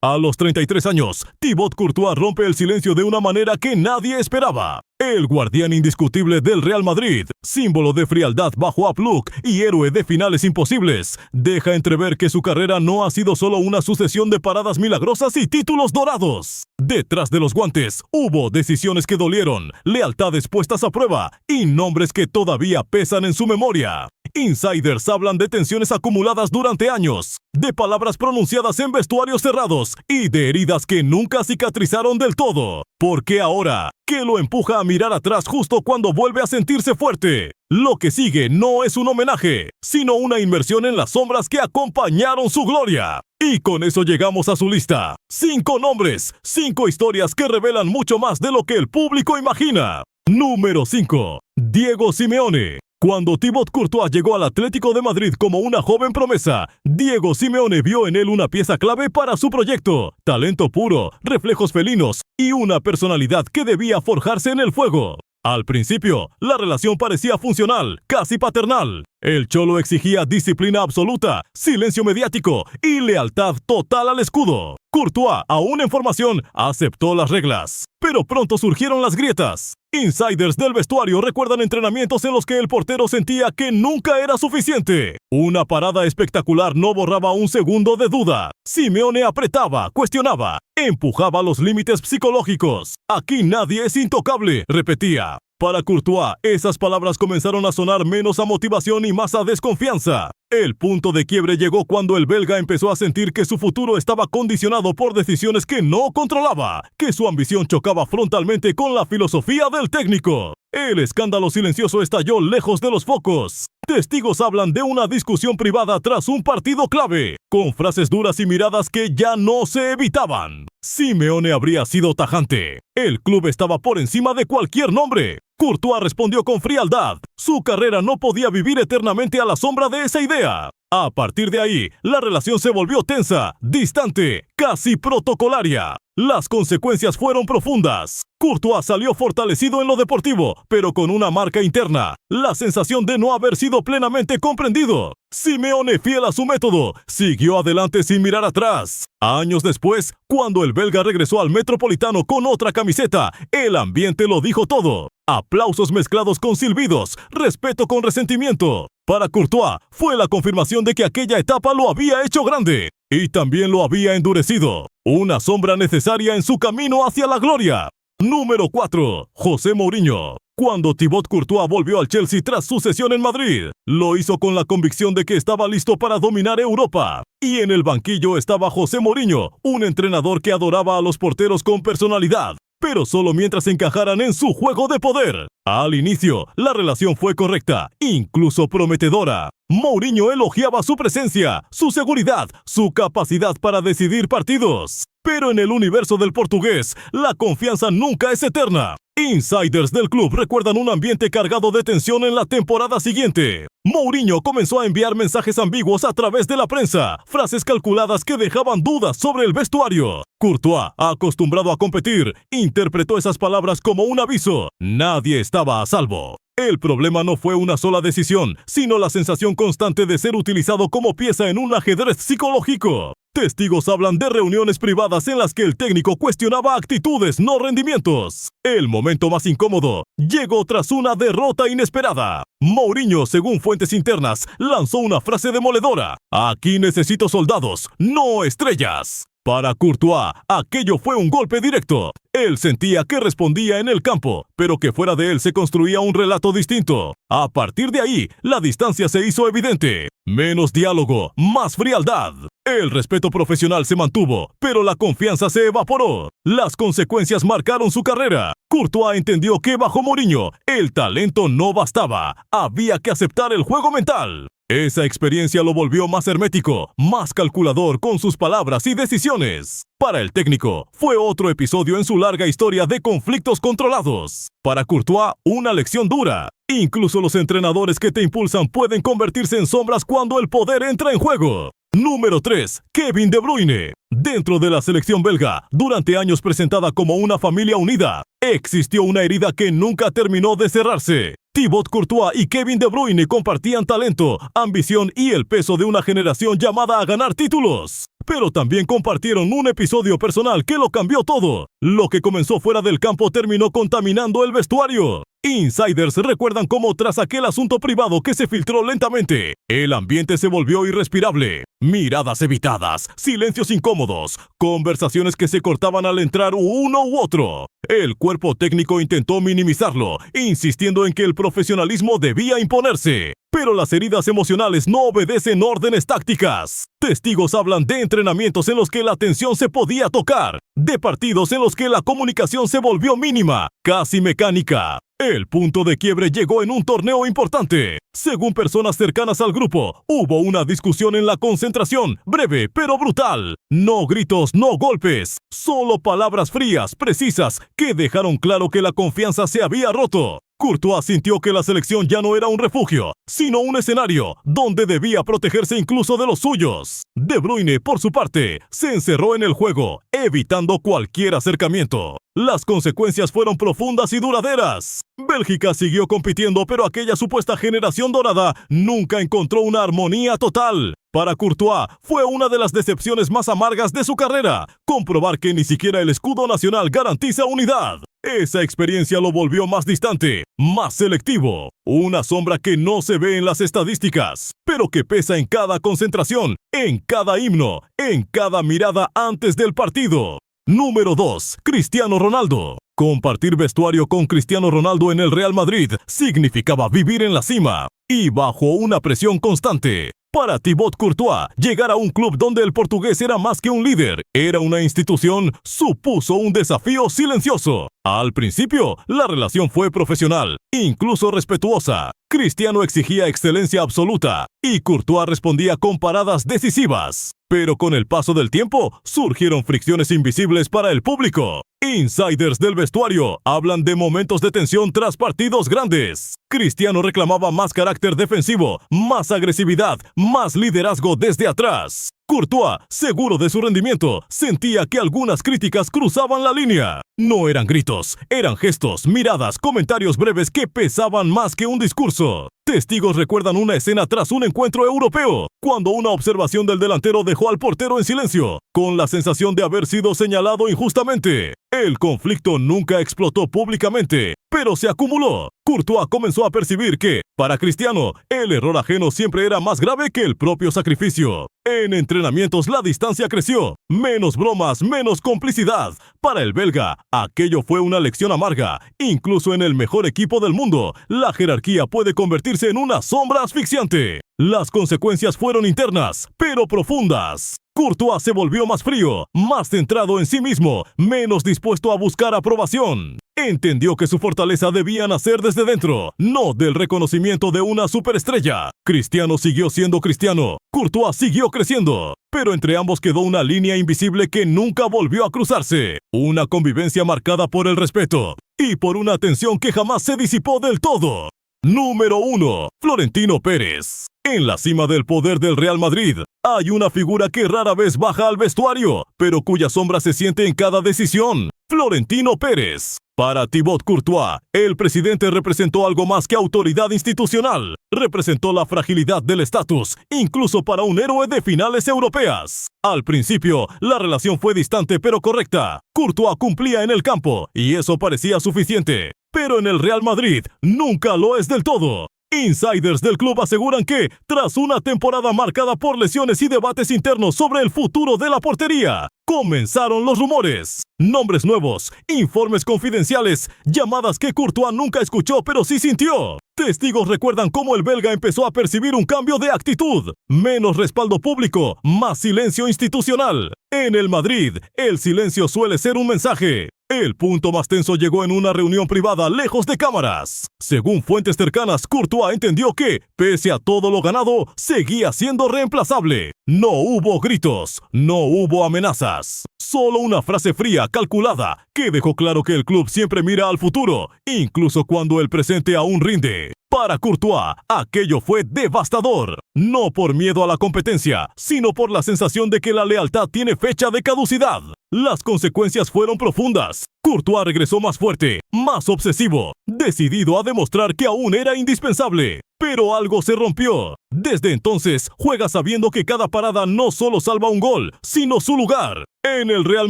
A los 33 años, Thibaut Courtois rompe el silencio de una manera que nadie esperaba. El guardián indiscutible del Real Madrid, símbolo de frialdad bajo up-look y héroe de finales imposibles, deja entrever que su carrera no ha sido solo una sucesión de paradas milagrosas y títulos dorados. Detrás de los guantes, hubo decisiones que dolieron, lealtades puestas a prueba y nombres que todavía pesan en su memoria. Insiders hablan de tensiones acumuladas durante años, de palabras pronunciadas en vestuarios cerrados y de heridas que nunca cicatrizaron del todo. Porque ahora, ¿qué lo empuja a mirar atrás justo cuando vuelve a sentirse fuerte? Lo que sigue no es un homenaje, sino una inmersión en las sombras que acompañaron su gloria. Y con eso llegamos a su lista. 5 nombres, 5 historias que revelan mucho más de lo que el público imagina. Número 5. Diego Simeone. Cuando Thibaut Courtois llegó al Atlético de Madrid como una joven promesa, Diego Simeone vio en él una pieza clave para su proyecto, talento puro, reflejos felinos y una personalidad que debía forjarse en el fuego. Al principio, la relación parecía funcional, casi paternal. El Cholo exigía disciplina absoluta, silencio mediático y lealtad total al escudo. Courtois, aún en formación, aceptó las reglas. Pero pronto surgieron las grietas. Insiders del vestuario recuerdan entrenamientos en los que el portero sentía que nunca era suficiente. Una parada espectacular no borraba un segundo de duda. Simeone apretaba, cuestionaba, empujaba los límites psicológicos. Aquí nadie es intocable, repetía. Para Courtois, esas palabras comenzaron a sonar menos a motivación y más a desconfianza. El punto de quiebre llegó cuando el belga empezó a sentir que su futuro estaba condicionado por decisiones que no controlaba, que su ambición chocaba frontalmente con la filosofía del técnico. El escándalo silencioso estalló lejos de los focos. Testigos hablan de una discusión privada tras un partido clave, con frases duras y miradas que ya no se evitaban. Simeone habría sido tajante. El club estaba por encima de cualquier nombre. Courtois respondió con frialdad. Su carrera no podía vivir eternamente a la sombra de esa idea. A partir de ahí, la relación se volvió tensa, distante, casi protocolaria. Las consecuencias fueron profundas. Courtois salió fortalecido en lo deportivo, pero con una marca interna, la sensación de no haber sido plenamente comprendido. Simeone, fiel a su método, siguió adelante sin mirar atrás. Años después, cuando el belga regresó al Metropolitano con otra camiseta, el ambiente lo dijo todo. Aplausos mezclados con silbidos, respeto con resentimiento. Para Courtois, fue la confirmación de que aquella etapa lo había hecho grande y también lo había endurecido. Una sombra necesaria en su camino hacia la gloria. Número 4. José Mourinho. Cuando Thibaut Courtois volvió al Chelsea tras su cesión en Madrid, lo hizo con la convicción de que estaba listo para dominar Europa. Y en el banquillo estaba José Mourinho, un entrenador que adoraba a los porteros con personalidad, pero solo mientras encajaran en su juego de poder. Al inicio, la relación fue correcta, incluso prometedora. Mourinho elogiaba su presencia, su seguridad, su capacidad para decidir partidos. Pero en el universo del portugués, la confianza nunca es eterna. Insiders del club recuerdan un ambiente cargado de tensión en la temporada siguiente. Mourinho comenzó a enviar mensajes ambiguos a través de la prensa, frases calculadas que dejaban dudas sobre el vestuario. Courtois, acostumbrado a competir, interpretó esas palabras como un aviso. Nadie estaba a salvo. El problema no fue una sola decisión, sino la sensación constante de ser utilizado como pieza en un ajedrez psicológico. Testigos hablan de reuniones privadas en las que el técnico cuestionaba actitudes, no rendimientos. El momento más incómodo llegó tras una derrota inesperada. Mourinho, según fuentes internas, lanzó una frase demoledora: "Aquí necesito soldados, no estrellas". Para Courtois, aquello fue un golpe directo. Él sentía que respondía en el campo, pero que fuera de él se construía un relato distinto. A partir de ahí, la distancia se hizo evidente. Menos diálogo, más frialdad. El respeto profesional se mantuvo, pero la confianza se evaporó. Las consecuencias marcaron su carrera. Courtois entendió que bajo Mourinho, el talento no bastaba. Había que aceptar el juego mental. Esa experiencia lo volvió más hermético, más calculador con sus palabras y decisiones. Para el técnico, fue otro episodio en su larga historia de conflictos controlados. Para Courtois, una lección dura. Incluso los entrenadores que te impulsan pueden convertirse en sombras cuando el poder entra en juego. Número 3. Kevin De Bruyne. Dentro de la selección belga, durante años presentada como una familia unida, existió una herida que nunca terminó de cerrarse. Thibaut Courtois y Kevin De Bruyne compartían talento, ambición y el peso de una generación llamada a ganar títulos. Pero también compartieron un episodio personal que lo cambió todo. Lo que comenzó fuera del campo terminó contaminando el vestuario. Insiders recuerdan cómo tras aquel asunto privado que se filtró lentamente, el ambiente se volvió irrespirable. Miradas evitadas, silencios incómodos, conversaciones que se cortaban al entrar uno u otro. El cuerpo técnico intentó minimizarlo, insistiendo en que el profesionalismo debía imponerse. Pero las heridas emocionales no obedecen órdenes tácticas. Testigos hablan de entrenamientos en los que la tensión se podía tocar, de partidos en los que la comunicación se volvió mínima, casi mecánica. El punto de quiebre llegó en un torneo importante. Según personas cercanas al grupo, hubo una discusión en la concentración, breve pero brutal. No gritos, no golpes, solo palabras frías, precisas, que dejaron claro que la confianza se había roto. Courtois sintió que la selección ya no era un refugio, sino un escenario donde debía protegerse incluso de los suyos. De Bruyne, por su parte, se encerró en el juego, evitando cualquier acercamiento. Las consecuencias fueron profundas y duraderas. Bélgica siguió compitiendo, pero aquella supuesta generación dorada nunca encontró una armonía total. Para Courtois, fue una de las decepciones más amargas de su carrera, comprobar que ni siquiera el escudo nacional garantiza unidad. Esa experiencia lo volvió más distante, más selectivo. Una sombra que no se ve en las estadísticas, pero que pesa en cada concentración, en cada himno, en cada mirada antes del partido. Número 2. Cristiano Ronaldo. Compartir vestuario con Cristiano Ronaldo en el Real Madrid significaba vivir en la cima y bajo una presión constante. Para Thibaut Courtois, llegar a un club donde el portugués era más que un líder, era una institución, supuso un desafío silencioso. Al principio, la relación fue profesional, incluso respetuosa. Cristiano exigía excelencia absoluta y Courtois respondía con paradas decisivas. Pero con el paso del tiempo, surgieron fricciones invisibles para el público. Insiders del vestuario hablan de momentos de tensión tras partidos grandes. Cristiano reclamaba más carácter defensivo, más agresividad, más liderazgo desde atrás. Courtois, seguro de su rendimiento, sentía que algunas críticas cruzaban la línea. No eran gritos, eran gestos, miradas, comentarios breves que pesaban más que un discurso. Testigos recuerdan una escena tras un encuentro europeo, cuando una observación del delantero dejó al portero en silencio, con la sensación de haber sido señalado injustamente. El conflicto nunca explotó públicamente, pero se acumuló. Courtois comenzó a percibir que, para Cristiano, el error ajeno siempre era más grave que el propio sacrificio. En entrenamientos la distancia creció, menos bromas, menos complicidad. Para el belga, aquello fue una lección amarga. Incluso en el mejor equipo del mundo, la jerarquía puede convertirse en una sombra asfixiante. Las consecuencias fueron internas, pero profundas. Courtois se volvió más frío, más centrado en sí mismo, menos dispuesto a buscar aprobación. Entendió que su fortaleza debía nacer desde dentro, no del reconocimiento de una superestrella. Cristiano siguió siendo Cristiano, Courtois siguió creciendo, pero entre ambos quedó una línea invisible que nunca volvió a cruzarse. Una convivencia marcada por el respeto y por una tensión que jamás se disipó del todo. Número 1. Florentino Pérez. En la cima del poder del Real Madrid, hay una figura que rara vez baja al vestuario, pero cuya sombra se siente en cada decisión. Florentino Pérez. Para Thibaut Courtois, el presidente representó algo más que autoridad institucional. Representó la fragilidad del estatus, incluso para un héroe de finales europeas. Al principio, la relación fue distante pero correcta. Courtois cumplía en el campo, y eso parecía suficiente. Pero en el Real Madrid, nunca lo es del todo. Insiders del club aseguran que, tras una temporada marcada por lesiones y debates internos sobre el futuro de la portería, comenzaron los rumores. Nombres nuevos, informes confidenciales, llamadas que Courtois nunca escuchó pero sí sintió. Testigos recuerdan cómo el belga empezó a percibir un cambio de actitud. Menos respaldo público, más silencio institucional. En el Madrid, el silencio suele ser un mensaje. El punto más tenso llegó en una reunión privada lejos de cámaras. Según fuentes cercanas, Courtois entendió que, pese a todo lo ganado, seguía siendo reemplazable. No hubo gritos, no hubo amenazas. Solo una frase fría, calculada, que dejó claro que el club siempre mira al futuro, incluso cuando el presente aún rinde. Para Courtois, aquello fue devastador. No por miedo a la competencia, sino por la sensación de que la lealtad tiene fecha de caducidad. Las consecuencias fueron profundas. Courtois regresó más fuerte, más obsesivo, decidido a demostrar que aún era indispensable. Pero algo se rompió. Desde entonces, juega sabiendo que cada parada no solo salva un gol, sino su lugar. En el Real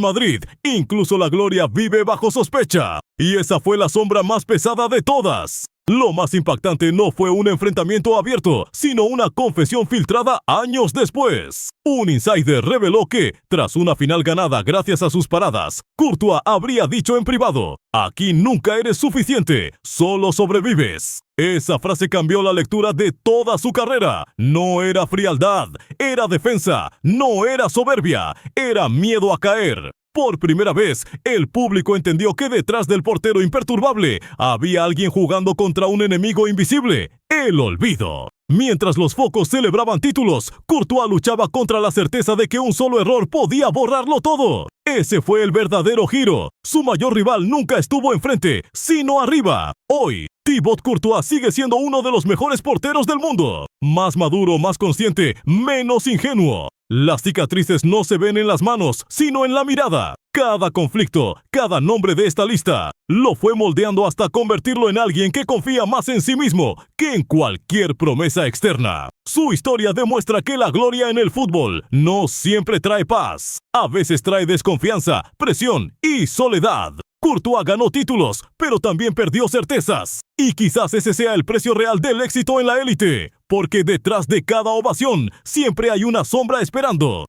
Madrid, incluso la gloria vive bajo sospecha. Y esa fue la sombra más pesada de todas. Lo más impactante no fue un enfrentamiento abierto, sino una confesión filtrada años después. Un insider reveló que, tras una final ganada gracias a sus paradas, Courtois habría dicho en privado: "Aquí nunca eres suficiente, solo sobrevives". Esa frase cambió la lectura de toda su carrera. No era frialdad, era defensa, no era soberbia, era miedo a caer. Por primera vez, el público entendió que detrás del portero imperturbable había alguien jugando contra un enemigo invisible: el olvido. Mientras los focos celebraban títulos, Courtois luchaba contra la certeza de que un solo error podía borrarlo todo. Ese fue el verdadero giro. Su mayor rival nunca estuvo enfrente, sino arriba. Hoy, Thibaut Courtois sigue siendo uno de los mejores porteros del mundo. Más maduro, más consciente, menos ingenuo. Las cicatrices no se ven en las manos, sino en la mirada. Cada conflicto, cada nombre de esta lista, lo fue moldeando hasta convertirlo en alguien que confía más en sí mismo que en cualquier promesa externa. Su historia demuestra que la gloria en el fútbol no siempre trae paz. A veces trae desconfianza, presión y soledad. Courtois ganó títulos, pero también perdió certezas. Y quizás ese sea el precio real del éxito en la élite, porque detrás de cada ovación siempre hay una sombra esperando.